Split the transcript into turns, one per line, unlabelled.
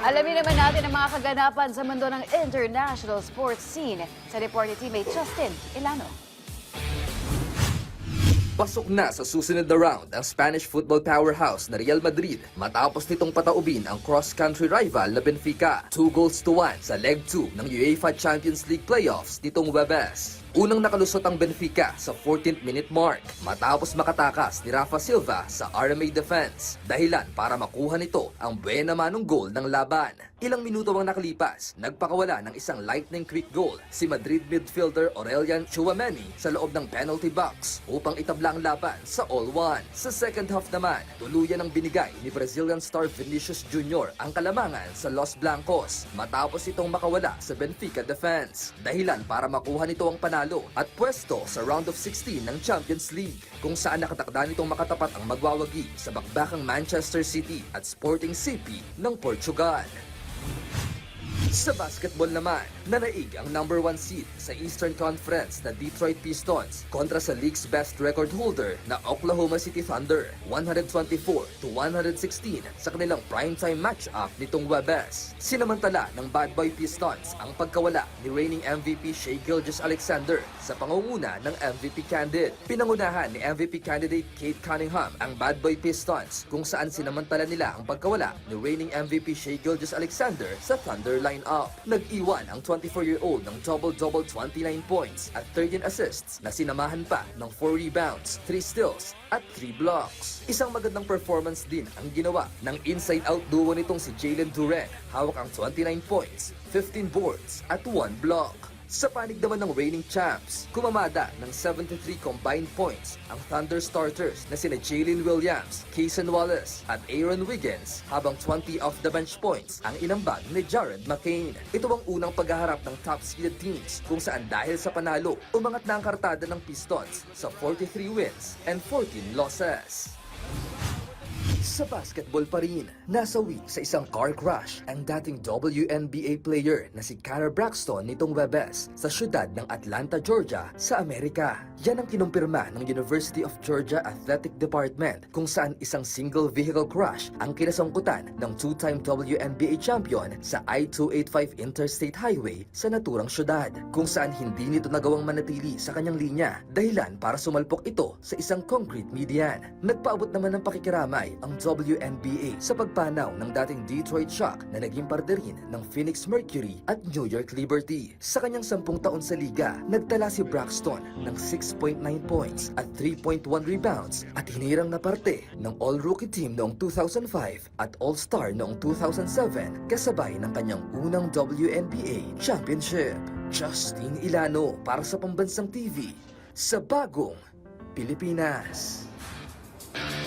Alamin naman natin ang mga kaganapan sa mundo ng international sports scene sa report ni teammate Justin Ilano.
Pasok na sa susunod na round ang Spanish football powerhouse na Real Madrid matapos nitong pataubin ang cross-country rival na Benfica 2-1 sa Leg 2 ng UEFA Champions League playoffs nitong Huwebes. Unang nakalusot ang Benfica sa 14th minute mark matapos makatakas ni Rafa Silva sa RMA defense. Dahilan para makuha nito ang buena manong goal ng laban. Ilang minuto ang nakalipas, nagpakawala ng isang lightning quick goal si Madrid midfielder Aurelian Tchouameni sa loob ng penalty box upang itabla ang laban sa all-one. Sa second half naman, tuluyan ang binigay ni Brazilian star Vinicius Jr. ang kalamangan sa Los Blancos matapos itong makawala sa Benfica defense. Dahilan para makuha nito ang panalo at pwesto sa round of 16 ng Champions League kung saan nakatakda nitong makatapat ang magwawagi sa bakbakang Manchester City at Sporting CP ng Portugal. Sa basketball naman, nanaig ang number 1 seed sa Eastern Conference na Detroit Pistons kontra sa league's best record holder na Oklahoma City Thunder 124-116 sa kanilang primetime match-up nitong Huwebes. Sinamantala ng Bad Boy Pistons ang pagkawala ni reigning MVP Shai Gilgeous-Alexander sa pangunguna ng MVP candidate. Pinangunahan ni MVP candidate Kate Cunningham ang Bad Boy Pistons kung saan sinamantala nila ang pagkawala ni reigning MVP Shai Gilgeous-Alexander sa Thunder line up. Nag-iwan ang 24-year-old ng double-double 29 points at 13 assists na sinamahan pa ng 4 rebounds, 3 steals at 3 blocks. Isang magandang performance din ang ginawa ng inside-out duo nitong si Jalen Duren. Hawak ang 29 points, 15 boards at 1 block. Sa panig naman ng reigning champs, kumamada ng 73 combined points ang Thunder starters na sina Jalen Williams, Cason Wallace at Aaron Wiggins habang 20 off-the-bench points ang inambag ni Jared McCain. Ito ang unang paghaharap ng top-seeded teams kung saan dahil sa panalo, umangat na ang kartada ng Pistons sa 43 wins and 14 losses. Sa basketball pa rin, nasawi sa isang car crash ang dating WNBA player na si Cara Braxton nitong Huwebes sa syudad ng Atlanta, Georgia sa Amerika. Yan ang kinumpirma ng University of Georgia Athletic Department kung saan isang single vehicle crash ang kinasangkutan ng two-time WNBA champion sa I-285 Interstate Highway sa naturang syudad kung saan hindi nito nagawang manatili sa kanyang linya dahilan para sumalpok ito sa isang concrete median. Nagpaabot naman ng pakikiramay ang WNBA sa pagpanaw ng dating Detroit Shock na naging parte rin ng Phoenix Mercury at New York Liberty. Sa kanyang 10 taon sa liga, nagtala si Braxton ng 6.9 points at 3.1 rebounds at hinirang na parte ng All-Rookie Team noong 2005 at All-Star noong 2007 kasabay ng kanyang unang WNBA championship. Justin Ilano para sa Pambansang TV sa Bagong Pilipinas.